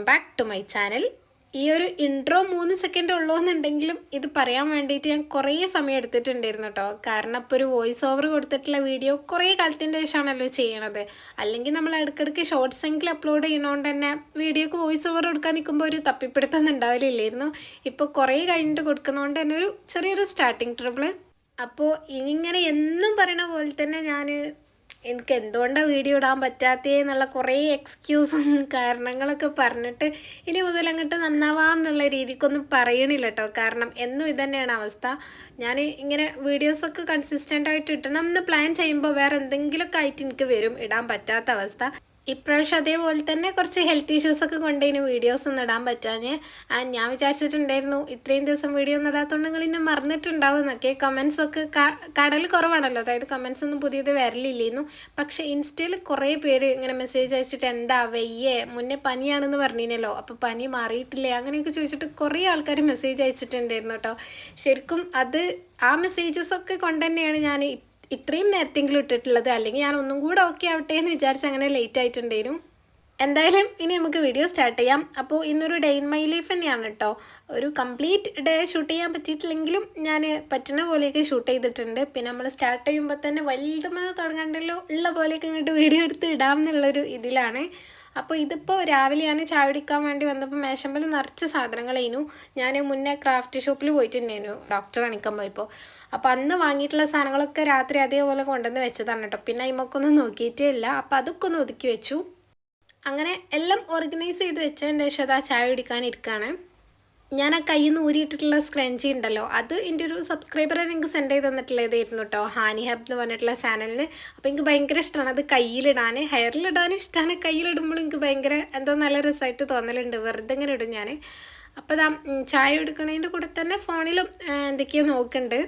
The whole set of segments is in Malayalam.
Back to my channel. ഈ ഒരു ഇൻട്രോ 3 സെക്കൻഡ് ഉള്ളൂ എന്നുണ്ടെങ്കിലും ഇത് പറയാൻ വേണ്ടിയിട്ട് ഞാൻ കുറേ സമയം എടുത്തിട്ടുണ്ടായിരുന്നു കേട്ടോ. കാരണം ഇപ്പോൾ ഒരു വോയിസ് ഓവർ കൊടുത്തിട്ടുള്ള വീഡിയോ കുറേ കാലത്തിൻ്റെ ശേഷമാണല്ലോ ചെയ്യണത്. അല്ലെങ്കിൽ നമ്മൾ ഇടയ്ക്കിടയ്ക്ക് ഷോർട്സ് എങ്കിലും അപ്ലോഡ് ചെയ്യുന്നതുകൊണ്ട് തന്നെ വീഡിയോക്ക് വോയിസ് ഓവർ കൊടുക്കാൻ നിൽക്കുമ്പോൾ ഒരു തപ്പിപ്പിടുത്തൊന്നും ഉണ്ടാവില്ലായിരുന്നു. ഇപ്പോൾ കുറേ കഴിഞ്ഞിട്ട് കൊടുക്കണോണ്ട് തന്നെ ഒരു ചെറിയൊരു സ്റ്റാർട്ടിങ് ട്രബിൾ. അപ്പോൾ ഇനിയിങ്ങനെ എന്നും പറയണ പോലെ തന്നെ എനിക്ക് എന്തുകൊണ്ടാണ് വീഡിയോ ഇടാൻ പറ്റാത്തേ എന്നുള്ള കുറേ എക്സ്ക്യൂസും കാരണങ്ങളൊക്കെ പറഞ്ഞിട്ട് ഇനി മുതൽ അങ്ങോട്ട് നന്നാവാം എന്നുള്ള രീതിക്കൊന്നും പറയണില്ല കേട്ടോ. കാരണം എന്നും ഇതന്നെയാണ് അവസ്ഥ. ഞാൻ ഇങ്ങനെ വീഡിയോസൊക്കെ കൺസിസ്റ്റൻ്റായിട്ട് ഇടണം എന്ന് പ്ലാൻ ചെയ്യുമ്പോൾ വേറെ എന്തെങ്കിലുമൊക്കെ ആയിട്ട് എനിക്ക് വരും ഇടാൻ പറ്റാത്ത അവസ്ഥ. ഇപ്രാവശ്യം അതേപോലെ തന്നെ കുറച്ച് ഹെൽത്ത് ഇഷ്യൂസൊക്കെ കൊണ്ട് ഇതിന് വീഡിയോസ് ഒന്നും ഇടാൻ പറ്റാഞ്ഞ് ഞാൻ വിചാരിച്ചിട്ടുണ്ടായിരുന്നു ഇത്രയും ദിവസം വീഡിയോ ഒന്നും ഇടാത്തതുകൊണ്ട് നിങ്ങൾ ഇന്നെ മറന്നിട്ടുണ്ടാവും എന്നൊക്കെ. കമൻസൊക്കെ കടൽ കുറവാണല്ലോ, അതായത് കമൻസ് ഒന്നും പുതിയത് വരലില്ലായിരുന്നു. പക്ഷേ ഇൻസ്റ്റയിൽ കുറേ പേര് ഇങ്ങനെ മെസ്സേജ് അയച്ചിട്ട് എന്താ വയ്യേ, മുന്നേ പനിയാണെന്ന് പറഞ്ഞിനല്ലോ, അപ്പോൾ പനി മാറിയിട്ടില്ലേ അങ്ങനെയൊക്കെ ചോദിച്ചിട്ട് കുറേ ആൾക്കാർ മെസ്സേജ് അയച്ചിട്ടുണ്ടായിരുന്നു കേട്ടോ. ശരിക്കും ആ മെസ്സേജസൊക്കെ കൊണ്ട് തന്നെയാണ് ഞാൻ ഇത്രയും നേരത്തെങ്കിലും ഇട്ടിട്ടുള്ളത്. അല്ലെങ്കിൽ ഞാൻ ഒന്നും കൂടെ ഓക്കെ ആവട്ടെ എന്ന് വിചാരിച്ച് അങ്ങനെ ലേറ്റ് ആയിട്ടുണ്ടായിരുന്നു. എന്തായാലും ഇനി നമുക്ക് വീഡിയോ സ്റ്റാർട്ട് ചെയ്യാം. അപ്പോൾ ഇന്നൊരു ഡേ ഇൻ മൈ ലൈഫ് തന്നെയാണ് കേട്ടോ. ഒരു കംപ്ലീറ്റ് ഡേ ഷൂട്ട് ചെയ്യാൻ പറ്റിയിട്ടില്ലെങ്കിലും ഞാൻ പറ്റുന്ന പോലെയൊക്കെ ഷൂട്ട് ചെയ്തിട്ടുണ്ട്. പിന്നെ നമ്മൾ സ്റ്റാർട്ട് ചെയ്യുമ്പോൾ തന്നെ വലുതുമെന്ന് തുടങ്ങണ്ടല്ലോ, ഉള്ള പോലെയൊക്കെ ഇങ്ങോട്ട് വീഡിയോ എടുത്ത് ഇടാം എന്നുള്ളൊരു ഇതിലാണ്. അപ്പോൾ ഇതിപ്പോൾ രാവിലെ ഞാൻ ചായ കുടിക്കാൻ വേണ്ടി വന്നപ്പോൾ മേശമ്പൽ നിറച്ച് സാധനങ്ങളായിരുന്നു. ഞാൻ മുന്നേ ക്രാഫ്റ്റ് ഷോപ്പിൽ പോയിട്ടുണ്ടായിരുന്നു ഡോക്ടറെ കാണിക്കാൻ പോയപ്പോൾ. അപ്പോൾ അന്ന് വാങ്ങിയിട്ടുള്ള സാധനങ്ങളൊക്കെ രാത്രി അതേപോലെ കൊണ്ടുവന്ന് വെച്ചതാണ് കേട്ടോ. പിന്നെ അതിമൊക്കൊന്നും നോക്കിയിട്ടേ ഇല്ല. അപ്പോൾ അതൊക്കെ ഒന്ന് ഒതുക്കി വെച്ചു. അങ്ങനെ എല്ലാം ഓർഗനൈസ് ചെയ്ത് വെച്ചതിൻ്റെ ശേഷം അതാ ചായ കുടിക്കാനിരിക്കുകയാണ്. ഞാൻ ആ കയ്യിൽ നിന്ന് ഊരിയിട്ടിട്ടുള്ള സ്ക്രഞ്ചി ഉണ്ടല്ലോ, അത് എൻ്റെ ഒരു സബ്സ്ക്രൈബറെ എനിക്ക് സെൻഡ് ചെയ്ത് തന്നിട്ടുള്ളതായിരുന്നു കേട്ടോ, ഹാനി ഹബ് എന്ന് പറഞ്ഞിട്ടുള്ള ചാനലിന്. അപ്പോൾ എനിക്ക് ഭയങ്കര ഇഷ്ടമാണ് അത് കയ്യിലിടാൻ, ഹെയറിലിടാനും ഇഷ്ടമാണ്. കയ്യിലിടുമ്പോൾ എനിക്ക് ഭയങ്കര എന്തോ നല്ല രസമായിട്ട് തോന്നലുണ്ട്. വെറുതെ ഇങ്ങനെ ഇടും ഞാൻ. അപ്പോൾ ഇതാ ചായ എടുക്കുന്നതിൻ്റെ കൂടെ തന്നെ ഫോണിലും എന്തൊക്കെയോ നോക്കുന്നുണ്ട്.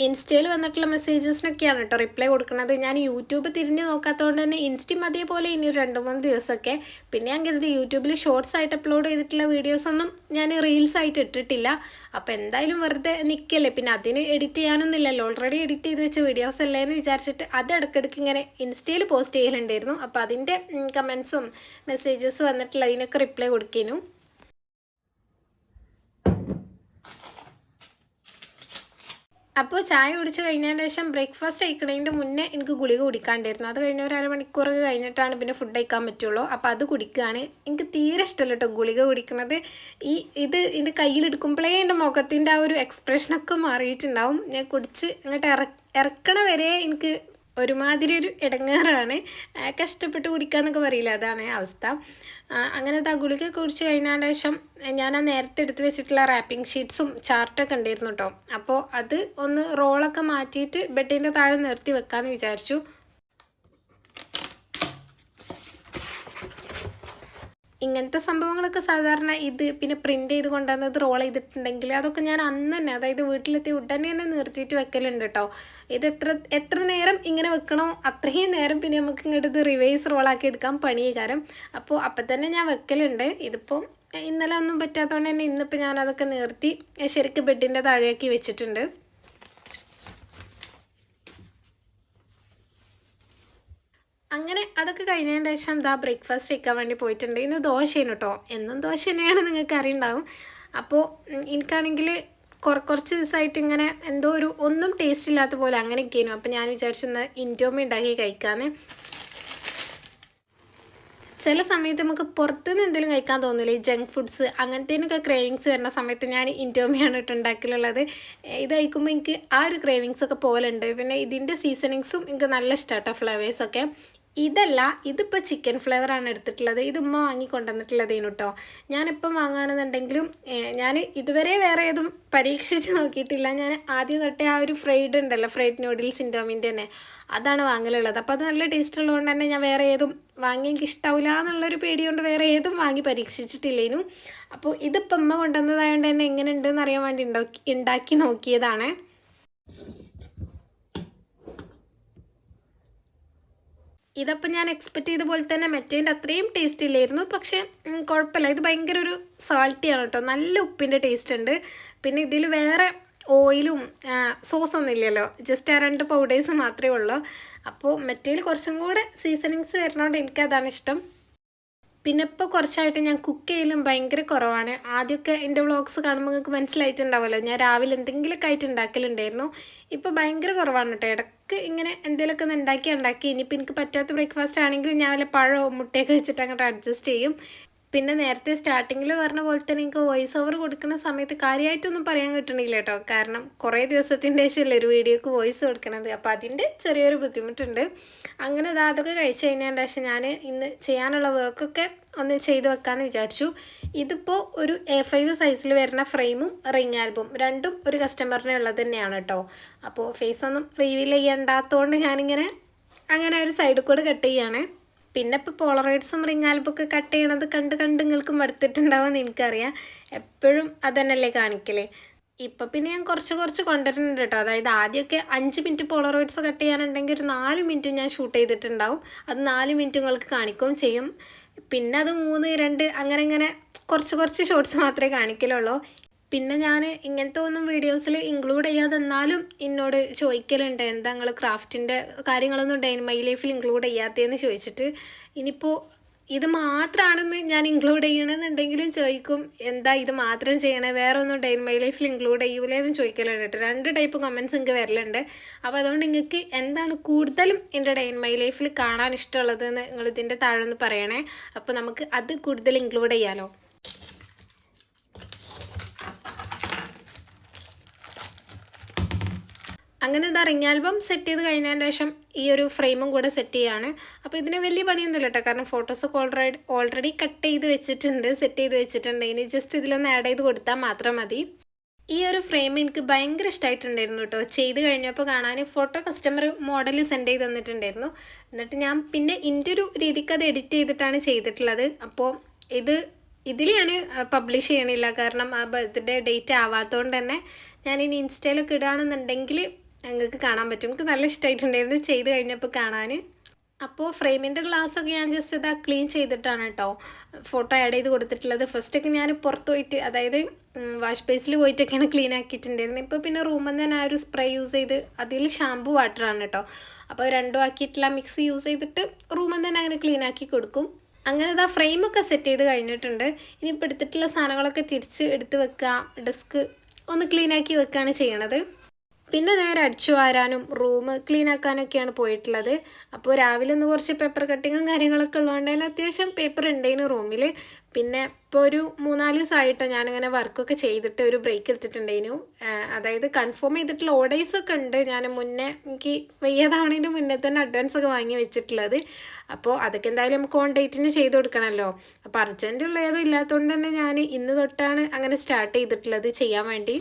ഇൻസ്റ്റയിൽ വന്നിട്ടുള്ള മെസ്സേജസിനൊക്കെയാണ് കേട്ടോ റിപ്ലൈ കൊടുക്കുന്നത്. ഞാൻ യൂട്യൂബ് തിരിഞ്ഞ് നോക്കാത്തതുകൊണ്ട് തന്നെ ഇൻസ്റ്റയും അതേപോലെ ഇനി ഒരു 2-3 ദിവസമൊക്കെ. പിന്നെ ഞാൻ കരുതി യൂട്യൂബിൽ ഷോർട്സ് ആയിട്ട് അപ്ലോഡ് ചെയ്തിട്ടുള്ള വീഡിയോസൊന്നും ഞാൻ റീൽസ് ആയിട്ട് ഇട്ടിട്ടില്ല. അപ്പോൾ എന്തായാലും വെറുതെ നിൽക്കല്ലേ, പിന്നെ അതിന് എഡിറ്റ് ചെയ്യാനൊന്നുമില്ലല്ലോ, ഓൾറെഡി എഡിറ്റ് ചെയ്ത് വെച്ച വീഡിയോസ് അല്ലേ എന്ന് വിചാരിച്ചിട്ട് അത് ഇടയ്ക്കിടയ്ക്ക് ഇങ്ങനെ ഇൻസ്റ്റയിൽ പോസ്റ്റ് ചെയ്യലുണ്ടായിരുന്നു. അപ്പോൾ അതിൻ്റെ കമൻസും മെസ്സേജസ് വന്നിട്ടുള്ള അതിനൊക്കെ റിപ്ലൈ കൊടുക്കേനു. അപ്പോൾ ചായ കുടിച്ച് കഴിഞ്ഞതിന് ശേഷം ബ്രേക്ക്ഫാസ്റ്റ് കഴിക്കണതിൻ്റെ മുന്നേ എനിക്ക് ഗുളിക കുടിക്കാണ്ടായിരുന്നു. അത് കഴിഞ്ഞ ഒരു അരമണിക്കൂർ കഴിഞ്ഞിട്ടാണ് പിന്നെ ഫുഡ് കഴിക്കാൻ പറ്റുള്ളൂ. അപ്പോൾ അത് കുടിക്കുകയാണ്. എനിക്ക് തീരെ ഇഷ്ടമല്ല കേട്ടോ ഗുളിക കുടിക്കുന്നത്. ഇതിൻ്റെ കയ്യിലെടുക്കുമ്പോഴേ എൻ്റെ മുഖത്തിൻ്റെ ആ ഒരു എക്സ്പ്രഷനൊക്കെ മാറിയിട്ടുണ്ടാവും. ഞാൻ കുടിച്ച് ഇങ്ങോട്ട് ഇറക്കണ വരെ എനിക്ക് ഒരുമാതിരി ഒരു ഇടങ്ങേറാണ്. കഷ്ടപ്പെട്ട് കുടിക്കാന്നൊക്കെ പറയില്ല, അതാണ് അവസ്ഥ. അങ്ങനെ ഗുളിക കുടിച്ച് കഴിഞ്ഞതിന് ശേഷം ഞാൻ ആ നേരത്തെ എടുത്ത് വെച്ചിട്ടുള്ള റാപ്പിംഗ് ഷീറ്റ്സും ചാർട്ടൊക്കെ ഉണ്ടായിരുന്നു കേട്ടോ. അപ്പോൾ അത് ഒന്ന് റോളൊക്കെ മാറ്റിയിട്ട് ബെഡിൻ്റെ താഴെ നിർത്തി വെക്കാമെന്ന് വിചാരിച്ചു. ഇങ്ങനത്തെ സംഭവങ്ങളൊക്കെ സാധാരണ പിന്നെ പ്രിൻ്റ് ചെയ്ത് കൊണ്ടുവന്നത് റോൾ ചെയ്തിട്ടുണ്ടെങ്കിൽ അതൊക്കെ ഞാൻ അന്ന് തന്നെ, അതായത് വീട്ടിലെത്തി ഉടനെ തന്നെ നിർത്തിയിട്ട് വെക്കലുണ്ട് കേട്ടോ. ഇത് എത്ര നേരം ഇങ്ങനെ വെക്കണോ അത്രയും നേരം പിന്നെ നമുക്ക് ഇങ്ങോട്ട് ഇത് റിവേഴ്സ് റോളാക്കി എടുക്കാൻ പണിയാകാരം. അപ്പം തന്നെ ഞാൻ വെക്കലുണ്ട്. ഇതിപ്പോൾ ഇന്നലെ ഒന്നും പറ്റാത്തതുകൊണ്ട് തന്നെ ഇന്നിപ്പോൾ ഞാനതൊക്കെ നിർത്തി ശരിക്കും ബെഡിൻ്റെ താഴെയാക്കി വെച്ചിട്ടുണ്ട്. അങ്ങനെ അതൊക്കെ കഴിഞ്ഞതിന് ശേഷം ബ്രേക്ക്ഫാസ്റ്റ് കഴിക്കാൻ വേണ്ടി പോയിട്ടുണ്ട്. ഇന്ന് ദോശയാണ് കേട്ടോ, എന്നും ദോശ തന്നെയാണ്, നിങ്ങൾക്ക് അറിയുണ്ടാവും. അപ്പോൾ എനിക്കാണെങ്കിൽ കുറച്ച് ദിവസമായിട്ട് ഇങ്ങനെ എന്തോ ഒന്നും ടേസ്റ്റ് ഇല്ലാത്ത പോലെ അങ്ങനെയൊക്കെയായിരുന്നു. അപ്പോൾ ഞാൻ വിചാരിച്ചു ഇൻഡോമി ഉണ്ടാക്കി കഴിക്കാമെന്ന്. ചില സമയത്ത് നമുക്ക് പുറത്തുനിന്ന് എന്തെങ്കിലും കഴിക്കാൻ തോന്നില്ല, ഈ ജങ്ക് ഫുഡ്സ് അങ്ങനത്തേനൊക്കെ ക്രേവിങ്സ് വരുന്ന സമയത്ത് ഞാൻ ഇൻഡോമിയാണ് ഇട്ട് ഉണ്ടാക്കലുള്ളത്. ഇത് കഴിക്കുമ്പോൾ എനിക്ക് ആ ഒരു ക്രേവിങ്സൊക്കെ പോലുണ്ട്. പിന്നെ ഇതിൻ്റെ സീസണിങ്സും എനിക്ക് നല്ല ഇഷ്ടമാണ് കേട്ടോ, ഫ്ലേവേഴ്സൊക്കെ. ഇതിപ്പോൾ ചിക്കൻ ഫ്ലേവറാണ് എടുത്തിട്ടുള്ളത്. ഇത് ഉമ്മ വാങ്ങിക്കൊണ്ടുവന്നിട്ടുള്ളതേനു കേട്ടോ. ഞാനിപ്പം വാങ്ങുകയാണെന്നുണ്ടെങ്കിലും ഞാൻ ഇതുവരെ വേറെ ഏതും പരീക്ഷിച്ച് നോക്കിയിട്ടില്ല. ഞാൻ ആദ്യം തൊട്ടേ ആ ഒരു ഫ്രൈഡ് ഉണ്ടല്ലോ, ഫ്രൈഡ് നൂഡിൽസ് ഇൻഡോമിൻ്റെ തന്നെ, അതാണ് വാങ്ങലുള്ളത്. അപ്പോൾ അത് നല്ല ടേസ്റ്റ് ഉള്ളതുകൊണ്ട് തന്നെ ഞാൻ വേറെ ഏതും വാങ്ങി എനിക്ക് ഇഷ്ടാവില്ല എന്നുള്ളൊരു പേടി കൊണ്ട് വേറെ ഏതും വാങ്ങി പരീക്ഷിച്ചിട്ടില്ലേനു. അപ്പോൾ ഇതിപ്പോൾ ഉമ്മ കൊണ്ടുവന്നതായതുകൊണ്ട് തന്നെ എങ്ങനെ ഉണ്ടെന്ന് അറിയാൻ വേണ്ടി ഉണ്ടാക്കി നോക്കിയതാണ്. ഇതപ്പോൾ ഞാൻ എക്സ്പെക്റ്റ് ചെയ്ത പോലെ തന്നെ മറ്റേൻ്റെ അത്രയും ടേസ്റ്റ് ഇല്ലായിരുന്നു. പക്ഷേ കുഴപ്പമില്ല, ഇത് ഭയങ്കര ഒരു സാൾട്ടിയാണ് കേട്ടോ, നല്ല ഉപ്പിൻ്റെ ടേസ്റ്റ് ഉണ്ട്. പിന്നെ ഇതിൽ വേറെ ഓയിലും സോസൊന്നും ഇല്ലല്ലോ, ജസ്റ്റ് ആ 2 പൗഡേഴ്സ് മാത്രമേ ഉള്ളൂ. അപ്പോൾ മറ്റേൽ കുറച്ചും കൂടെ സീസണിങ്സ് വരുന്നതുകൊണ്ട് എനിക്കതാണ് ഇഷ്ടം. പിന്നെ ഇപ്പോൾ കുറച്ചായിട്ട് ഞാൻ കുക്ക് ചെയ്യലും ഭയങ്കര കുറവാണ്. ആദ്യമൊക്കെ എൻ്റെ വ്ളോഗ്സ് കാണുമ്പോൾ നിങ്ങൾക്ക് മനസ്സിലായിട്ടുണ്ടാവുമല്ലോ, ഞാൻ രാവിലെ എന്തെങ്കിലുമൊക്കെ ആയിട്ട് ഉണ്ടാക്കലുണ്ടായിരുന്നു. ഇപ്പോൾ ഭയങ്കര കുറവാണ് കേട്ടോ. ഇടയ്ക്ക് ഇങ്ങനെ എന്തെങ്കിലുമൊക്കെ ഒന്ന് ഉണ്ടാക്കി ഇനിയിപ്പോൾ എനിക്ക് പറ്റാത്ത ബ്രേക്ക്ഫാസ്റ്റ് ആണെങ്കിലും ഞാൻ വല്ല പഴമോ മുട്ടയൊക്കെ വെച്ചിട്ട് അങ്ങോട്ട് അഡ്ജസ്റ്റ് ചെയ്യും. പിന്നെ നേരത്തെ സ്റ്റാർട്ടിങ്ങിൽ പറഞ്ഞ പോലെ തന്നെ എനിക്ക് വോയിസ് ഓവർ കൊടുക്കുന്ന സമയത്ത് കാര്യമായിട്ടൊന്നും പറയാൻ കിട്ടണില്ല കേട്ടോ. കാരണം കുറേ ദിവസത്തിൻ്റെ ശേഷമല്ലേ ഒരു വീഡിയോക്ക് വോയിസ് കൊടുക്കണത്. അപ്പോൾ അതിൻ്റെ ചെറിയൊരു ബുദ്ധിമുട്ടുണ്ട്. അങ്ങനെ അതൊക്കെ കഴിച്ച് കഴിഞ്ഞതിൻ്റെ ശേഷം ഞാൻ ഇന്ന് ചെയ്യാനുള്ള വർക്കൊക്കെ ഒന്ന് ചെയ്ത് വെക്കാമെന്ന് വിചാരിച്ചു. ഇതിപ്പോൾ ഒരു A5 സൈസിൽ വരുന്ന ഫ്രെയിമും റിംഗ് ആൽബും രണ്ടും ഒരു കസ്റ്റമറിന് ഉള്ളത് തന്നെയാണ് കേട്ടോ. അപ്പോൾ ഫേസ് ഒന്നും റിവീൽ ചെയ്യണ്ടാത്തതുകൊണ്ട് ഞാനിങ്ങനെ അങ്ങനെ ഒരു സൈഡിൽ കൂടെ കട്ട് ചെയ്യാണ്. പിന്നെ ഇപ്പോൾ പോളറോയിഡ്സും റിംഗ് ആൽബമൊക്കെ കട്ട് ചെയ്യണത് കണ്ട് നിങ്ങൾക്ക് മടുത്തിട്ടുണ്ടാവുമെന്ന് എനിക്കറിയാം. എപ്പോഴും അതന്നെയല്ലേ കാണിക്കലേ. ഇപ്പോൾ പിന്നെ ഞാൻ കുറച്ച് കൊണ്ടുവരുന്നുണ്ട് കേട്ടോ. അതായത് ആദ്യമൊക്കെ 5 മിനിറ്റ് പോളറോയിഡ്സ് കട്ട് ചെയ്യാനുണ്ടെങ്കിൽ ഒരു 4 മിനിറ്റ് ഞാൻ ഷൂട്ട് ചെയ്തിട്ടുണ്ടാവും. അത് 4 മിനിറ്റ് നിങ്ങൾക്ക് കാണിക്കുകയും ചെയ്യും. പിന്നെ അത് 3, 2 അങ്ങനെ കുറച്ച് ഷോർട്സ് മാത്രമേ കാണിക്കലുള്ളൂ. പിന്നെ ഞാൻ ഇങ്ങനത്തെ ഒന്നും വീഡിയോസിൽ ഇൻക്ലൂഡ് ചെയ്യാതെ എന്നാലും എന്നോട് ചോദിക്കലുണ്ട്, എന്താ നിങ്ങൾ ക്രാഫ്റ്റിൻ്റെ കാര്യങ്ങളൊന്നും ഡേ ഇൻ മൈ ലൈഫിൽ ഇൻക്ലൂഡ് ചെയ്യാത്തതെന്ന് ചോദിച്ചിട്ട്. ഇനിയിപ്പോൾ ഇത് മാത്രമാണെന്ന് ഞാൻ ഇൻക്ലൂഡ് ചെയ്യണമെന്നുണ്ടെങ്കിലും ചോദിക്കും, എന്താ ഇത് മാത്രം ചെയ്യണേ, വേറെ ഒന്നും ഡേ ഇൻ മൈ ലൈഫിൽ ഇൻക്ലൂഡ് ചെയ്യൂലേന്ന് ചോദിക്കലുണ്ട് കേട്ടോ. 2 ടൈപ്പ് കമൻറ്റ്സ് എനിക്ക് വരലുണ്ട്. അപ്പോൾ അതുകൊണ്ട് നിങ്ങൾക്ക് എന്താണ് കൂടുതലും എൻ്റെ ഡേ ഇൻ മൈ ലൈഫിൽ കാണാൻ ഇഷ്ടമുള്ളതെന്ന് നിങ്ങൾ ഇതിൻ്റെ താഴെ ഒന്ന് പറയണേ. അപ്പോൾ നമുക്ക് അത് കൂടുതൽ ഇൻക്ലൂഡ് ചെയ്യാമല്ലോ. അങ്ങനെ ഇതാ റിംഗ് ആൽബം സെറ്റ് ചെയ്ത് കഴിഞ്ഞതിന് ശേഷം ഈ ഒരു ഫ്രെയിമും കൂടെ സെറ്റ് ചെയ്യാണ്. അപ്പോൾ ഇതിന് വലിയ പണിയൊന്നുമില്ല കേട്ടോ. കാരണം ഫോട്ടോസൊക്കെ ഓൾറെഡി കട്ട് ചെയ്ത് വെച്ചിട്ടുണ്ട്, സെറ്റ് ചെയ്ത് വെച്ചിട്ടുണ്ട്. ഇനി ജസ്റ്റ് ഇതിലൊന്ന് ആഡ് ചെയ്ത് കൊടുത്താൽ മാത്രം മതി. ഈ ഒരു ഫ്രെയിം എനിക്ക് ഭയങ്കര ഇഷ്ടമായിട്ടുണ്ടായിരുന്നു കേട്ടോ. ചെയ്ത് കഴിഞ്ഞപ്പോൾ കാണാൻ ഫോട്ടോ കസ്റ്റമർ മോഡൽ സെൻഡ് ചെയ്ത് തന്നിട്ടുണ്ടായിരുന്നു. എന്നിട്ട് ഞാൻ പിന്നെ എൻ്റെ ഒരു രീതിക്ക് അത് എഡിറ്റ് ചെയ്തിട്ടാണ് ചെയ്തിട്ടുള്ളത്. അപ്പോൾ ഇതിൽ ഞാൻ പബ്ലിഷ് ചെയ്യണില്ല. കാരണം ആ ബർത്ത്ഡേ ഡേറ്റ് ആവാത്തതുകൊണ്ട് തന്നെ ഞാനിനി ഇൻസ്റ്റയിലൊക്കെ ഇടുകയാണെന്നുണ്ടെങ്കിൽ നിങ്ങൾക്ക് കാണാൻ പറ്റും. എനിക്ക് നല്ല ഇഷ്ടമായിട്ടുണ്ടായിരുന്നു ചെയ്ത് കഴിഞ്ഞപ്പോൾ കാണാൻ. അപ്പോൾ ഫ്രെയിമിൻ്റെ ഗ്ലാസ്സൊക്കെ ഞാൻ ജസ്റ്റ് ഇതാ ക്ലീൻ ചെയ്തിട്ടാണ് കേട്ടോ ഫോട്ടോ ആഡ് ചെയ്ത് കൊടുത്തിട്ടുള്ളത്. ഫസ്റ്റൊക്കെ ഞാൻ പുറത്ത് പോയിട്ട്, അതായത് വാഷ് ബേസിൽ പോയിട്ടൊക്കെയാണ് ക്ലീൻ ആക്കിയിട്ടുണ്ടായിരുന്നത്. ഇപ്പോൾ പിന്നെ റൂമിൽ നിന്ന് തന്നെ ആ ഒരു സ്പ്രേ യൂസ് ചെയ്ത് അതിൽ ഷാമ്പു വാട്ടറാണ് കേട്ടോ. അപ്പോൾ രണ്ടും ആക്കിയിട്ടുള്ള മിക്സ് യൂസ് ചെയ്തിട്ട് റൂമിൽ തന്നെ അങ്ങനെ ക്ലീൻ ആക്കി കൊടുക്കും. അങ്ങനെ ഇതാ ഫ്രെയിമൊക്കെ സെറ്റ് ചെയ്ത് കഴിഞ്ഞിട്ടുണ്ട്. ഇനിയിപ്പോൾ എടുത്തിട്ടുള്ള സാധനങ്ങളൊക്കെ തിരിച്ച് എടുത്ത് വെക്കുക, ഡെസ്ക് ഒന്ന് ക്ലീൻ ആക്കി വെക്കുകയാണ് ചെയ്യണത്. പിന്നെ നേരെ അടിച്ചു വാരാനും റൂം ക്ലീൻ ആക്കാനൊക്കെയാണ് പോയിട്ടുള്ളത്. അപ്പോൾ രാവിലെ ഒന്ന് കുറച്ച് പേപ്പർ കട്ടിങ്ങും കാര്യങ്ങളൊക്കെ ഉള്ളതുകൊണ്ട് തന്നെ അത്യാവശ്യം പേപ്പർ ഉണ്ടായിരുന്നു റൂമിൽ. പിന്നെ ഇപ്പോൾ ഒരു 3-4 ദിവസമായിട്ടോ ഞാനിങ്ങനെ വർക്കൊക്കെ ചെയ്തിട്ട് ഒരു ബ്രേക്ക് എടുത്തിട്ടുണ്ടായിരുന്നു. അതായത് കൺഫേം ചെയ്തിട്ടുള്ള ഓർഡേഴ്സൊക്കെ ഉണ്ട്. ഞാൻ മുന്നേ എനിക്ക് വയ്യാതാവണതിൻ്റെ മുന്നേ തന്നെ അഡ്വാൻസ് ഒക്കെ വാങ്ങി വെച്ചിട്ടുള്ളത്. അപ്പോൾ അതൊക്കെ എന്തായാലും നമുക്ക് ഓൺ ഡേറ്റിന് ചെയ്ത് കൊടുക്കണമല്ലോ. അപ്പോൾ അർജൻറ്റുള്ള ഏതോ ഇല്ലാത്തതുകൊണ്ട് തന്നെ ഞാൻ ഇന്ന് തൊട്ടാണ് അങ്ങനെ സ്റ്റാർട്ട് ചെയ്തിട്ടുള്ളത് ചെയ്യാൻ വേണ്ടി.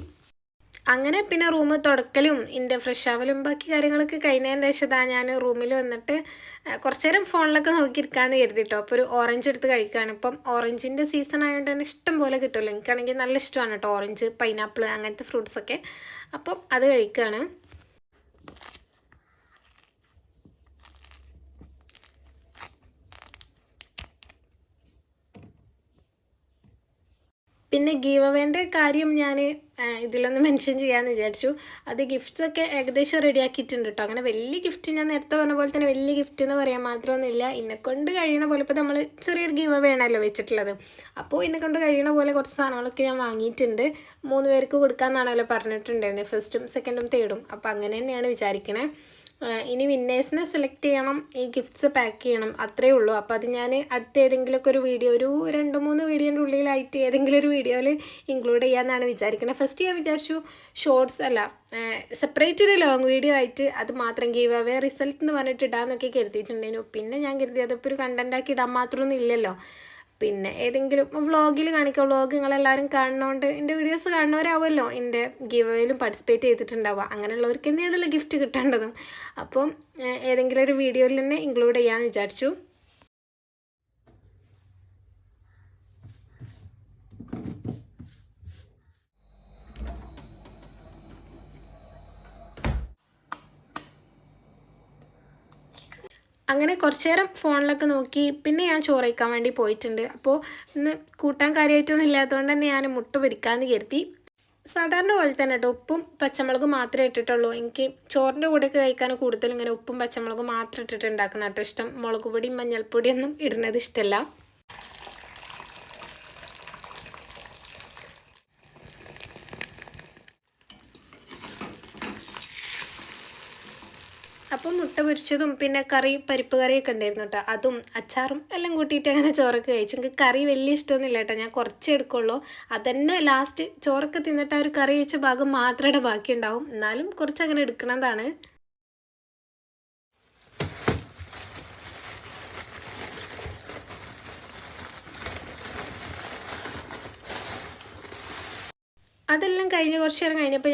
അങ്ങനെ പിന്നെ റൂം തുടക്കലും എൻ്റെ ഫ്രഷ് ആവലും ബാക്കി കാര്യങ്ങളൊക്കെ കഴിഞ്ഞതിൻ്റെ ശേഷം ഞാൻ റൂമിൽ വന്നിട്ട് കുറച്ച് നേരം ഫോണിലൊക്കെ നോക്കിയിരിക്കാമെന്ന് കരുതിട്ടോ. അപ്പോൾ ഒരു ഓറഞ്ച് എടുത്ത് കഴിക്കുകയാണ്. ഇപ്പം ഓറഞ്ചിൻ്റെ സീസൺ ആയതുകൊണ്ട് തന്നെ ഇഷ്ടം പോലെ കിട്ടുമല്ലോ. എനിക്കാണെങ്കിൽ നല്ല ഇഷ്ടമാണ് കേട്ടോ ഓറഞ്ച്, പൈനാപ്പിൾ അങ്ങനത്തെ ഫ്രൂട്ട്സൊക്കെ. അപ്പം അത് കഴിക്കുകയാണ്. പിന്നെ ഗീവ് അവേൻ്റെ കാര്യം ഞാൻ ഇതിലൊന്ന് മെൻഷൻ ചെയ്യാമെന്ന് വിചാരിച്ചു. അത് ഗിഫ്റ്റ്സൊക്കെ ഏകദേശം റെഡി ആക്കിയിട്ടുണ്ട് കേട്ടോ. അങ്ങനെ വലിയ ഗിഫ്റ്റ്, ഞാൻ നേരത്തെ പറഞ്ഞ പോലെ തന്നെ വലിയ ഗിഫ്റ്റ് എന്ന് പറയാൻ മാത്രമൊന്നുമില്ല. എന്നെക്കൊണ്ട് കഴിയണ പോലെ, ഇപ്പോൾ നമ്മൾ ചെറിയൊരു ഗീവ് അവേ ആണല്ലോ വെച്ചിട്ടുള്ളത്. അപ്പോൾ എന്നെക്കൊണ്ട് കഴിയണ പോലെ കുറച്ച് സാധനങ്ങളൊക്കെ ഞാൻ വാങ്ങിയിട്ടുണ്ട്. 3 പേർക്ക് കൊടുക്കാമെന്നാണല്ലോ പറഞ്ഞിട്ടുണ്ടായിരുന്നത്, ഫസ്റ്റും സെക്കൻഡും തേർഡും. അപ്പോൾ അങ്ങനെ തന്നെയാണ് വിചാരിക്കണേ. ഇനി വിന്നേഴ്സിനെ സെലക്ട് ചെയ്യണം, ഈ ഗിഫ്റ്റ്സ് പാക്ക് ചെയ്യണം, അത്രയേ ഉള്ളൂ. അപ്പോൾ അത് ഞാൻ അടുത്ത ഏതെങ്കിലുമൊക്കെ ഒരു വീഡിയോ, ഒരു 2-3 വീഡിയോൻ്റെ ഉള്ളിലായിട്ട് ഏതെങ്കിലും ഒരു വീഡിയോയിൽ ഇൻക്ലൂഡ് ചെയ്യാമെന്നാണ് വിചാരിക്കുന്നത്. ഫസ്റ്റ് ഞാൻ വിചാരിച്ചു ഷോർട്സ് അല്ല, സെപ്പറേറ്റ് ഒരു ലോങ് വീഡിയോ ആയിട്ട് അത് മാത്രം ഗീവ് അവേ റിസൾട്ട് എന്ന് പറഞ്ഞിട്ട് ഇടാമെന്നൊക്കെ കരുതിയിട്ടുണ്ടായിരുന്നു. പിന്നെ ഞാൻ കരുതി അതിപ്പോൾ ഒരു കണ്ടൻറ്റാക്കി ഇടാൻ മാത്രമൊന്നും ഇല്ലല്ലോ. പിന്നെ ഏതെങ്കിലും വ്ളോഗിൽ കാണിക്കുക, വ്ളോഗ് നിങ്ങളെല്ലാവരും കാണുന്നതുകൊണ്ട് എൻ്റെ വീഡിയോസ് കാണുന്നവരാവുമല്ലോ എൻ്റെ ഗിവ് അവേയിലും പാർട്ടിസിപ്പേറ്റ് ചെയ്തിട്ടുണ്ടാവുക. അങ്ങനെയുള്ളവർക്ക് തന്നെയാണല്ലോ ഗിഫ്റ്റ് കിട്ടേണ്ടതും. അപ്പം ഏതെങ്കിലും ഒരു വീഡിയോയിൽ തന്നെ ഇൻക്ലൂഡ് ചെയ്യാമെന്ന് വിചാരിച്ചു. അങ്ങനെ കുറച്ച് നേരം ഫോണിലൊക്കെ നോക്കി പിന്നെ ഞാൻ ചോറ് കഴിക്കാൻ വേണ്ടി പോയിട്ടുണ്ട്. അപ്പോൾ ഇന്ന് കൂട്ടാൻ കാര്യമായിട്ടൊന്നും ഇല്ലാത്തതുകൊണ്ട് തന്നെ ഞാൻ മുട്ട പൊരിക്കാമെന്ന് കരുതി. സാധാരണ പോലെ തന്നെ കേട്ടോ, ഉപ്പും പച്ചമുളകും മാത്രമേ ഇട്ടിട്ടുള്ളൂ. എനിക്ക് ചോറിൻ്റെ കൂടെയൊക്കെ കഴിക്കാൻ കൂടുതലും ഇങ്ങനെ ഉപ്പും പച്ചമുളകും മാത്രം ഇട്ടിട്ട് ഉണ്ടാക്കുന്ന കേട്ടോ ഇഷ്ടം. മുളക് പൊടിയും മഞ്ഞൾപ്പൊടിയൊന്നും ഇടുന്നത് ഇഷ്ടമല്ല. മുട്ട പൊരിച്ചതും പിന്നെ കറി പരിപ്പ് കറിയൊക്കെ ഉണ്ടായിരുന്നു കേട്ടോ. അതും അച്ചാറും എല്ലാം കൂട്ടിയിട്ട് അങ്ങനെ ചോറൊക്കെ കഴിച്ചു. എനിക്ക് കറി വലിയ ഇഷ്ടമൊന്നുമില്ല കേട്ടോ, ഞാൻ കുറച്ചേ എടുക്കുള്ളൂ. അതന്നെ ലാസ്റ്റ് ചോറൊക്കെ തിന്നിട്ട് ആ ഒരു കറി വെച്ച ഭാഗം മാത്രമേ ബാക്കി ഉണ്ടാവും, എന്നാലും കുറച്ച് അങ്ങനെ എടുക്കുന്നതാണ്. അതെല്ലാം കഴിഞ്ഞ് കുറച്ച് നേരം കഴിഞ്ഞപ്പോൾ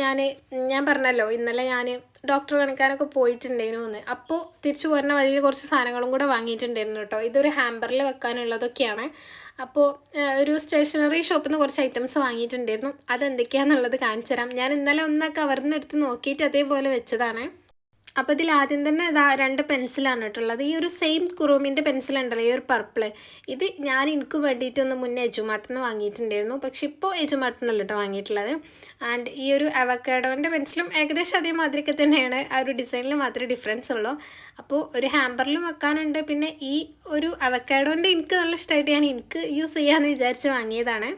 ഞാൻ പറഞ്ഞല്ലോ ഇന്നലെ ഞാൻ ഡോക്ടർ കാണിക്കാനൊക്കെ പോയിട്ടുണ്ടായിരുന്നു എന്ന്. അപ്പോൾ തിരിച്ചു പോരുന്ന വഴിയിൽ കുറച്ച് സാധനങ്ങളും കൂടെ വാങ്ങിയിട്ടുണ്ടായിരുന്നു കേട്ടോ. ഇതൊരു ഹാമ്പറിൽ വെക്കാനുള്ളതൊക്കെയാണ്. അപ്പോൾ ഒരു സ്റ്റേഷനറി ഷോപ്പിൽ നിന്ന് കുറച്ച് ഐറ്റംസ് വാങ്ങിയിട്ടുണ്ടായിരുന്നു. അതെന്തൊക്കെയാണെന്നുള്ളത് കാണിച്ചു തരാം. ഞാൻ ഇന്നലെ ഒന്ന് കവറിൽ നിന്ന് എടുത്ത് നോക്കിയിട്ട് അതേപോലെ വെച്ചതാണ്. അപ്പോൾ ഇതിൽ ആദ്യം തന്നെ ഇതാ 2 പെൻസിലാണ് കേട്ടുള്ളത്. ഈ ഒരു സെയിം കുറൂമിൻ്റെ പെൻസിലുണ്ടല്ലോ, ഈ ഒരു പർപ്പിൾ, ഇത് ഞാൻ എനിക്ക് വേണ്ടിയിട്ടൊന്ന് മുന്നേ എജുമാർട്ടിൽ നിന്ന് വാങ്ങിയിട്ടുണ്ടായിരുന്നു. പക്ഷെ ഇപ്പോൾ എജുമാർട്ടിൽ നിന്നല്ല കേട്ടോ വാങ്ങിയിട്ടുള്ളത്. ആൻഡ് ഈ ഒരു അവക്കാഡോൻ്റെ പെൻസിലും ഏകദേശം അതേമാതിരിയൊക്കെ തന്നെയാണ്, ആ ഒരു ഡിസൈനിൽ മാത്രമേ ഡിഫറൻസ് ഉള്ളൂ. അപ്പോൾ ഒരു ഹാമ്പറിലും വെക്കാനുണ്ട്. പിന്നെ ഈ ഒരു അവക്കാഡോൻ്റെ എനിക്ക് നല്ല ഇഷ്ടമായിട്ട് ഞാൻ എനിക്ക് യൂസ് ചെയ്യാമെന്ന് വിചാരിച്ച് വാങ്ങിയതാണ്.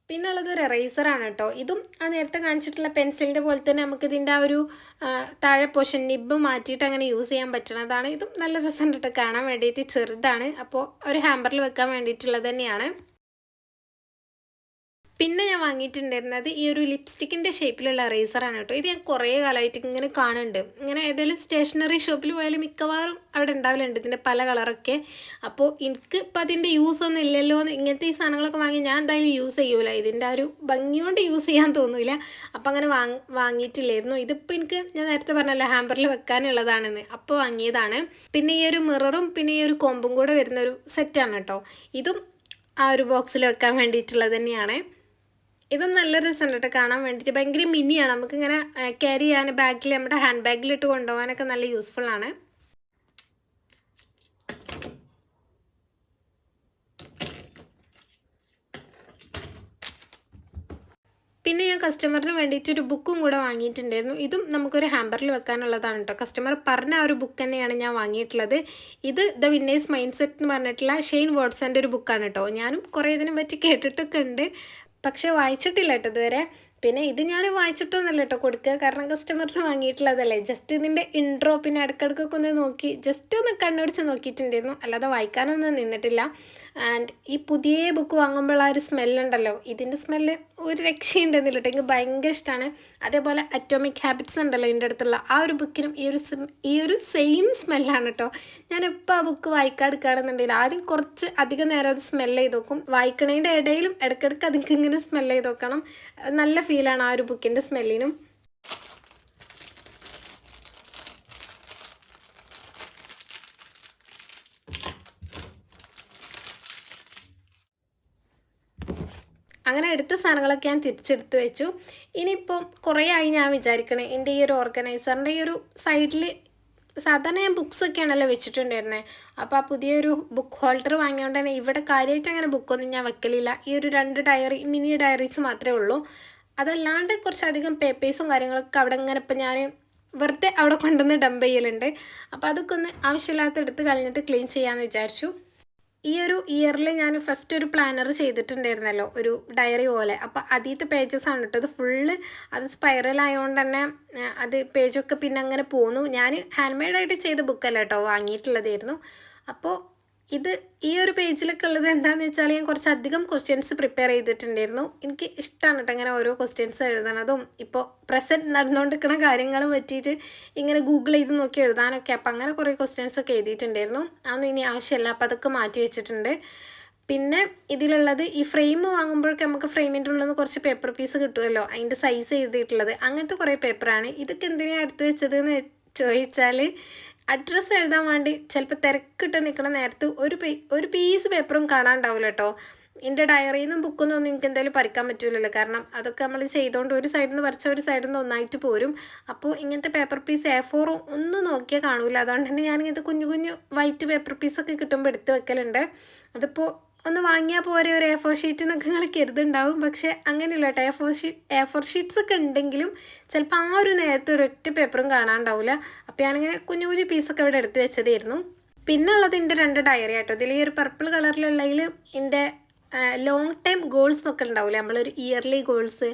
പിന്നെ ഉള്ളത് ഒരു എറേസറാണ് കേട്ടോ. ഇതും ആ നേരത്തെ കാണിച്ചിട്ടുള്ള പെൻസിലിൻ്റെ പോലെ തന്നെ നമുക്ക് ഇതിൻ്റെ ആ ഒരു താഴെ പോർഷൻ നിബ്ബ് മാറ്റിയിട്ട് അങ്ങനെ യൂസ് ചെയ്യാൻ പറ്റുന്നതാണ്. ഇതും നല്ല രസമുണ്ട് കേട്ടോ, കാണാൻ വേണ്ടിയിട്ട്. ചെറുതാണ്, അപ്പോൾ ഒരു ഹാമ്പറിൽ വെക്കാൻ വേണ്ടിയിട്ടുള്ളത് തന്നെയാണ്. പിന്നെ ഞാൻ വാങ്ങിയിട്ടുണ്ടായിരുന്നത് ഈ ഒരു ലിപ്സ്റ്റിക്കിൻ്റെ ഷേപ്പിലുള്ള എറേസറാണ് കേട്ടോ. ഇത് ഞാൻ കുറേ കാലമായിട്ട് ഇങ്ങനെ കാണുന്നുണ്ട്. ഇങ്ങനെ ഏതെങ്കിലും സ്റ്റേഷനറി ഷോപ്പിൽ പോയാലും മിക്കവാറും അവിടെ ഉണ്ടാവലുണ്ട് ഇതിൻ്റെ പല കളറൊക്കെ. അപ്പോൾ എനിക്ക് ഇപ്പം അതിൻ്റെ യൂസ് ഒന്നും ഇല്ലല്ലോ എന്ന്, ഇങ്ങനത്തെ ഈ സാധനങ്ങളൊക്കെ വാങ്ങി ഞാൻ എന്തായാലും യൂസ് ചെയ്യൂല, ഇതിൻ്റെ ആ ഒരു ഭംഗി കൊണ്ട് യൂസ് ചെയ്യാൻ തോന്നില്ല. അപ്പം അങ്ങനെ വാങ്ങിയിട്ടില്ലായിരുന്നു. ഇതിപ്പോൾ എനിക്ക് ഞാൻ നേരത്തെ പറഞ്ഞല്ലോ ഹാമ്പറിൽ വെക്കാനുള്ളതാണെന്ന്, അപ്പോൾ വാങ്ങിയതാണ്. പിന്നെ ഈ ഒരു മിററും പിന്നെ ഈ ഒരു കോമ്പും കൂടെ വരുന്നൊരു സെറ്റാണ് കേട്ടോ. ഇതും ആ ഒരു ബോക്സിൽ വെക്കാൻ വേണ്ടിയിട്ടുള്ളത് തന്നെയാണ്. ഇതും നല്ല രസമുണ്ട് കേട്ടോ കാണാൻ വേണ്ടിയിട്ട്. ഭയങ്കര മിനിയാണ്, നമുക്കിങ്ങനെ ക്യാരി ചെയ്യാൻ ബാഗിൽ നമ്മുടെ ഹാൻഡ് ബാഗിലിട്ട് കൊണ്ടുപോകാനൊക്കെ നല്ല യൂസ്ഫുള്ളാണ്. പിന്നെ ഞാൻ കസ്റ്റമറിന് വേണ്ടിയിട്ടൊരു ബുക്കും കൂടെ വാങ്ങിയിട്ടുണ്ടായിരുന്നു. ഇതും നമുക്കൊരു ഹാമ്പറിൽ വെക്കാനുള്ളതാണ് കേട്ടോ. കസ്റ്റമർ പറഞ്ഞ ആ ഒരു ബുക്ക് തന്നെയാണ് ഞാൻ വാങ്ങിയിട്ടുള്ളത്. ഇത് ദ വിന്നേഴ്സ് മൈൻഡ് സെറ്റ് എന്ന് പറഞ്ഞിട്ടുള്ള ഷെയ്ൻ വാട്സൻ്റെ ഒരു ബുക്കാണ് കേട്ടോ. ഞാനും കുറേ ഇതിനെ പറ്റി കേട്ടിട്ടൊക്കെ ഉണ്ട്, പക്ഷേ വായിച്ചിട്ടില്ല കേട്ടോ ഇതുവരെ. പിന്നെ ഇത് ഞാൻ വായിച്ചിട്ടൊന്നുമല്ല കേട്ടോ കൊടുക്കുക, കാരണം കസ്റ്റമറിന് വാങ്ങിയിട്ടുള്ളതല്ലേ. ജസ്റ്റ് ഇതിൻ്റെ ഇൻട്രോ പിന്നെ ഇടയ്ക്കിടയ്ക്കൊക്കെ ഒന്ന് നോക്കി ജസ്റ്റ് ഒന്ന് കണ്ണുപിടിച്ച് നോക്കിയിട്ടുണ്ടായിരുന്നു, അല്ലാതെ വായിക്കാനൊന്നും നിന്നിട്ടില്ല. ആൻഡ് ഈ പുതിയ ബുക്ക് വാങ്ങുമ്പോൾ ആ ഒരു സ്മെല്ലുണ്ടല്ലോ, ഇതിൻ്റെ സ്മെല്ല് ഒരു രക്ഷയുണ്ടെന്നില്ല കേട്ടോ, എനിക്ക് ഭയങ്കര ഇഷ്ടമാണ്. അതേപോലെ അറ്റോമിക് ഹാബിറ്റ്സ് ഉണ്ടല്ലോ എൻ്റെ അടുത്തുള്ള ആ ഒരു ബുക്കിനും ഈ ഒരു സെയിം സ്മെല്ലാണ് കേട്ടോ. ഞാൻ എപ്പോൾ ആ ബുക്ക് വായിക്കാതെടുക്കുകയാണെന്നുണ്ടെങ്കിൽ ആദ്യം കുറച്ച് അധികം നേരം അത് സ്മെല്ല് ചെയ്ത് നോക്കും, വായിക്കണതിൻ്റെ ഇടയിലും ഇടയ്ക്കിടയ്ക്ക് അതിലേക്ക് ഇങ്ങനെ സ്മെല്ല് ചെയ്ത് നോക്കണം. നല്ല ഫീലാണ് ആ ഒരു ബുക്കിൻ്റെ സ്മെല്ലിനും. അങ്ങനെ എടുത്ത സാധനങ്ങളൊക്കെ ഞാൻ തിരിച്ചെടുത്ത് വെച്ചു. ഇനിയിപ്പോൾ കുറേ ആയി ഞാൻ വിചാരിക്കണേ എൻ്റെ ഈ ഒരു ഓർഗനൈസറിൻ്റെ ഈ ഒരു സൈഡിൽ സാധാരണ ഞാൻ ബുക്സൊക്കെയാണല്ലോ വെച്ചിട്ടുണ്ടായിരുന്നത്. അപ്പോൾ ആ പുതിയൊരു ബുക്ക് ഹോൾഡർ വാങ്ങിയോണ്ട് തന്നെ ഇവിടെ കാര്യമായിട്ട് അങ്ങനെ ബുക്കൊന്നും ഞാൻ വെക്കലില്ല. ഈ ഒരു 2 ഡയറി മിനി ഡയറീസ് മാത്രമേ ഉള്ളൂ. അതല്ലാണ്ട് കുറച്ചധികം പേപ്പേഴ്സും കാര്യങ്ങളൊക്കെ അവിടെ ഇങ്ങനെ ഇപ്പം ഞാൻ വെറുതെ അവിടെ കൊണ്ടുവന്ന് ഡംപ് ചെയ്യലുണ്ട്. അപ്പോൾ അതൊക്കെ ഒന്ന് ആവശ്യമില്ലാത്ത എടുത്ത് കളഞ്ഞിട്ട് ക്ലീൻ ചെയ്യാമെന്ന് വിചാരിച്ചു. ഈ ഒരു ഇയറിൽ ഞാൻ ഫസ്റ്റ് ഒരു പ്ലാനർ ചെയ്തിട്ടുണ്ടായിരുന്നല്ലോ, ഒരു ഡയറി പോലെ. അപ്പോൾ ആദ്യത്തെ പേജസാണ് കേട്ടോ, അത് ഫുള്ള് അത് സ്പൈറൽ ആയതുകൊണ്ട് തന്നെ അത് പേജൊക്കെ പിന്നെ അങ്ങനെ പോന്നു. ഞാൻ ഹാൻഡ് മെയ്ഡായിട്ട് ചെയ്ത ബുക്കല്ല കേട്ടോ, വാങ്ങിയിട്ടുള്ളതായിരുന്നു. അപ്പോൾ ഈ ഒരു പേജിലൊക്കെ ഉള്ളത് എന്താണെന്ന് വെച്ചാൽ ഞാൻ കുറച്ചധികം ക്വസ്റ്റ്യൻസ് പ്രിപ്പയർ ചെയ്തിട്ടുണ്ടായിരുന്നു. എനിക്ക് ഇഷ്ടമാണ് കേട്ടോ ഇങ്ങനെ ഓരോ ക്വസ്റ്റ്യൻസ് എഴുതണതും ഇപ്പോൾ പ്രസൻറ്റ് നടന്നുകൊണ്ടിരിക്കുന്ന കാര്യങ്ങൾ പറ്റിയിട്ട് ഇങ്ങനെ ഗൂഗിൾ ചെയ്ത് നോക്കി എഴുതാനൊക്കെ. അപ്പം അങ്ങനെ കുറേ ക്വസ്റ്റ്യൻസൊക്കെ എഴുതിയിട്ടുണ്ടായിരുന്നു. അതൊന്നും ഇനി ആവശ്യമില്ല, അപ്പോൾ അതൊക്കെ മാറ്റി വെച്ചിട്ടുണ്ട്. പിന്നെ ഇതിലുള്ളത് ഈ ഫ്രെയിം വാങ്ങുമ്പോഴൊക്കെ നമുക്ക് ഫ്രെയിമിൻ്റെ ഉള്ളിൽ നിന്ന് കുറച്ച് പേപ്പർ പീസ് കിട്ടുമല്ലോ, അതിൻ്റെ സൈസ് എഴുതിയിട്ടുള്ളത്, അങ്ങനത്തെ കുറേ പേപ്പറാണ്. ഇതൊക്കെ എന്തിനാണ് എടുത്ത് വെച്ചതെന്ന് ചോദിച്ചാൽ അഡ്രസ്സ് എഴുതാൻ വേണ്ടി ചിലപ്പോൾ തിരക്കിട്ട് നിൽക്കുന്ന നേരത്ത് ഒരു പീസ് പേപ്പറും കാണാണ്ടാവില്ല കേട്ടോ. എൻ്റെ ഡയറിയിൽ നിന്നും ബുക്കൊന്നും ഒന്നും എനിക്ക് എന്തായാലും പറിക്കാൻ പറ്റില്ലല്ലോ, കാരണം അതൊക്കെ നമ്മൾ ചെയ്തുകൊണ്ട് ഒരു സൈഡിൽ നിന്ന് പറിച്ച ഒരു സൈഡിൽ നിന്ന് ഒന്നായിട്ട് പോരും. അപ്പോൾ ഇങ്ങനത്തെ പേപ്പർ പീസ് A4 ഒന്നും നോക്കിയാൽ കാണൂല. അതുകൊണ്ട് തന്നെ ഞാനിങ്ങനത്തെ കുഞ്ഞു കുഞ്ഞു വൈറ്റ് പേപ്പർ പീസൊക്കെ കിട്ടുമ്പോൾ എടുത്ത് വെക്കലുണ്ട്. അതിപ്പോൾ ഒന്ന് വാങ്ങിയാൽ പോരെ ഒരു A4 ഷീറ്റ് എന്നൊക്കെ നിങ്ങൾ കരുതുണ്ടാവും, പക്ഷേ അങ്ങനെയല്ല കേട്ടോ. A4 ഷീറ്റ്സ് ഒക്കെ ഉണ്ടെങ്കിലും ചിലപ്പോൾ ആ ഒരു നേരത്തെ ഒരൊറ്റ പേപ്പറും കാണാണ്ടാവില്ല. അപ്പോൾ ഞാനിങ്ങനെ കുഞ്ഞു കുഞ്ഞു പീസൊക്കെ ഇവിടെ എടുത്ത് വെച്ചതായിരുന്നു. പിന്നെ ഉള്ളത് എൻ്റെ 2 ഡയറി ആട്ടോ. ഇതിൽ ഈ ഒരു പർപ്പിൾ കളറിലുള്ളതിൽ എൻ്റെ ലോങ് ടൈം ഗോൾസ് ഒക്കെ ഉണ്ടാവില്ലേ, നമ്മളൊരു ഇയർലി ഗോൾസ്,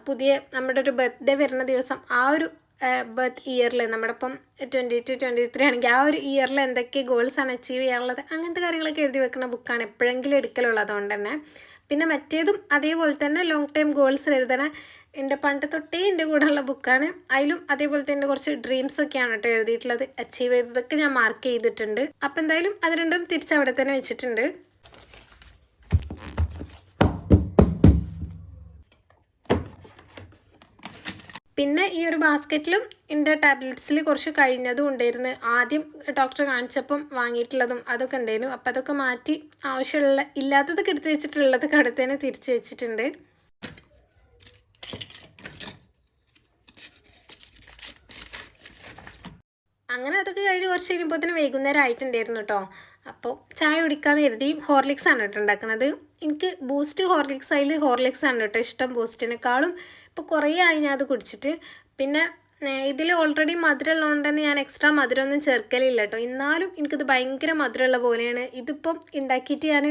പുതിയ നമ്മുടെ ഒരു ബർത്ത്ഡേ വരുന്ന ദിവസം ആ ഒരു ബർത്ത് ഇയറിൽ നമ്മുടെ ഇപ്പം 22-23 ആണെങ്കിൽ ആ ഒരു ഇയറിൽ എന്തൊക്കെ ഗോൾസാണ് അച്ചീവ് ചെയ്യാനുള്ളത് അങ്ങനത്തെ കാര്യങ്ങളൊക്കെ എഴുതി വെക്കുന്ന ബുക്കാണ് എപ്പോഴെങ്കിലും എടുക്കലുള്ളത്. അതുകൊണ്ട് തന്നെ പിന്നെ മറ്റേതും അതേപോലെ തന്നെ ലോങ് ടൈം ഗോൾസ് എഴുതണ എൻ്റെ പണ്ട് തൊട്ടേ എൻ്റെ കൂടെയുള്ള ബുക്കാണ്. അതിലും അതേപോലെ തന്നെ കുറച്ച് ഡ്രീംസൊക്കെയാണ് കേട്ടോ എഴുതിയിട്ടുള്ളത്. അച്ചീവ് ചെയ്തതൊക്കെ ഞാൻ മാർക്ക് ചെയ്തിട്ടുണ്ട്. അപ്പം എന്തായാലും അത് രണ്ടും തിരിച്ചവിടെ തന്നെ വെച്ചിട്ടുണ്ട്. പിന്നെ ഈ ഒരു ബാസ്ക്കറ്റിലും എൻ്റെ ടാബ്ലറ്റ്സിൽ കുറച്ച് കഴിഞ്ഞതും ഉണ്ടായിരുന്നു. ആദ്യം ഡോക്ടറെ കാണിച്ചപ്പം വാങ്ങിയിട്ടുള്ളതും അതൊക്കെ ഉണ്ടായിരുന്നു. അപ്പം അതൊക്കെ മാറ്റി ആവശ്യമുള്ള ഇല്ലാത്തതൊക്കെ എടുത്ത് വെച്ചിട്ടുള്ളതൊക്കെ അവിടെ തന്നെ തിരിച്ച് വെച്ചിട്ടുണ്ട്. അങ്ങനെ അതൊക്കെ കഴിഞ്ഞ് കുറച്ച് കഴിയുമ്പോൾ തന്നെ വൈകുന്നേരം ആയിട്ടുണ്ടായിരുന്നു കേട്ടോ. അപ്പോൾ ചായ കുടിക്കാമെന്ന് കരുതി ഹോർലിക്സ് ആണ് കേട്ടോ ഉണ്ടാക്കുന്നത്. എനിക്ക് ബൂസ്റ്റ് ഹോർലിക്സ് അതിൽ ഹോർലിക്സ് ആണ് കേട്ടോ ഇഷ്ടം ബൂസ്റ്റിനേക്കാളും. ഇപ്പോൾ കുറേ ആയി ഞാൻ അത് കുടിച്ചിട്ട്. പിന്നെ ഇതിൽ ഓൾറെഡി മധുരം ഉള്ളതുകൊണ്ട് തന്നെ ഞാൻ എക്സ്ട്രാ മധുരമൊന്നും ചേർക്കലില്ല കേട്ടോ. എന്നാലും എനിക്കിത് ഭയങ്കര മധുരമുള്ള പോലെയാണ്. ഇതിപ്പം ഉണ്ടാക്കിയിട്ട് ഞാൻ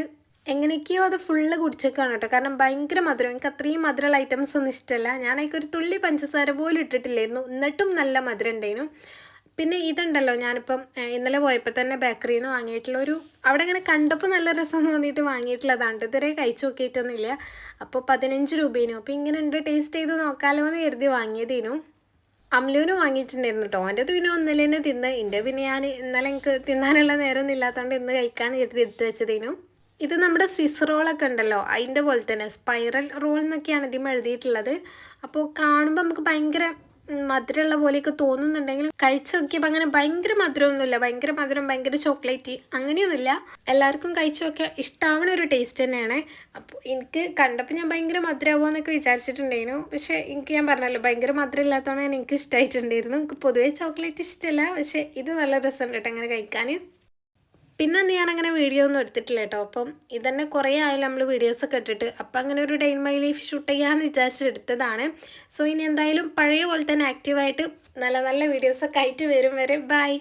എങ്ങനെയൊക്കെയോ അത് ഫുള്ള് കുടിച്ചേക്കാണ് കേട്ടോ. കാരണം ഭയങ്കര മധുരം, എനിക്ക് അത്രയും മധുരമുള്ള ഐറ്റംസ് ഒന്നും ഇഷ്ടമല്ല. ഞാനതിലേക്ക് ഒരു തുള്ളി പഞ്ചസാര പോലും ഇട്ടിട്ടില്ലായിരുന്നു, എന്നിട്ടും നല്ല മധുരം ഉണ്ടായിരുന്നു. പിന്നെ ഇതുണ്ടല്ലോ, ഞാനിപ്പം ഇന്നലെ പോയപ്പോൾ തന്നെ ബേക്കറിയിൽ നിന്ന് വാങ്ങിയിട്ടുള്ള അവിടെ ഇങ്ങനെ കണ്ടപ്പോൾ നല്ല രസം തോന്നിയിട്ട് വാങ്ങിയിട്ടുള്ളതാണ്. ഇതുവരെ കഴിച്ചു നോക്കിയിട്ടൊന്നുമില്ല. അപ്പോൾ 15 രൂപേനു. അപ്പോൾ ഇങ്ങനെ ഉണ്ട്, ടേസ്റ്റ് ചെയ്ത് നോക്കാമല്ലോ എന്ന് കരുതി വാങ്ങിയതേനു. അമ്ലുവിനും വാങ്ങിയിട്ടുണ്ടായിരുന്നു കേട്ടോ. അവൻ്റെത് പിന്നെ ഒന്നിൽ തന്നെ തിന്ന്. എൻ്റെ പിന്നെ ഞാൻ ഇന്നലെ എനിക്ക് തിന്നാനുള്ള നേരമൊന്നും ഇല്ലാത്തതുകൊണ്ട് ഇന്ന് കഴിക്കാമെന്ന് കരുതി എടുത്ത് വെച്ചതേനു. ഇത് നമ്മുടെ സ്വിസ് റോളൊക്കെ ഉണ്ടല്ലോ, അതിൻ്റെ പോലെ തന്നെ സ്പൈറൽ റോൾ എന്നൊക്കെയാണ് ഇതിൽ എഴുതിയിട്ടുള്ളത്. അപ്പോൾ കാണുമ്പോൾ നമുക്ക് ഭയങ്കര മധുരമുള്ള പോലെയൊക്കെ തോന്നുന്നുണ്ടെങ്കിലും കഴിച്ചു നോക്കിയപ്പോൾ അങ്ങനെ ഭയങ്കര മധുരമൊന്നുമില്ല. ഭയങ്കര മധുരം, ഭയങ്കര ചോക്ലേറ്റ് അങ്ങനെയൊന്നുമില്ല. എല്ലാവർക്കും കഴിച്ചു നോക്കിയാൽ ഇഷ്ടമാവുന്ന ഒരു ടേസ്റ്റ് തന്നെയാണ്. അപ്പോൾ എനിക്ക് കണ്ടപ്പോൾ ഞാൻ ഭയങ്കര മധുരമാവുമെന്നൊക്കെ വിചാരിച്ചിട്ടുണ്ടായിരുന്നു. പക്ഷേ എനിക്ക് ഞാൻ പറഞ്ഞല്ലോ ഭയങ്കര മധുരം ഇല്ലാത്തതുകൊണ്ട് എനിക്ക് ഇഷ്ടമായിട്ടുണ്ടായിരുന്നു. എനിക്ക് പൊതുവേ ചോക്ലേറ്റ് ഇഷ്ടമല്ല, പക്ഷേ ഇത് നല്ല രസമുണ്ട് കേട്ടോ അങ്ങനെ കഴിക്കാൻ. പിന്നെ ഞാനങ്ങനെ വീഡിയോ ഒന്നും എടുത്തിട്ടില്ല കേട്ടോ. അപ്പം ഇതന്നെ കുറേ ആയാലും നമ്മൾ വീഡിയോസൊക്കെ ഇട്ടിട്ട്. അപ്പം അങ്ങനെ ഒരു day in my life shoot ചെയ്യാമെന്ന് വിചാരിച്ച് എടുത്തതാണ്. സോ ഇനി എന്തായാലും പഴയ പോലെ തന്നെ ആക്റ്റീവായിട്ട് നല്ല നല്ല വീഡിയോസൊക്കെ ആയിട്ട് വരും വരെ. ബൈ.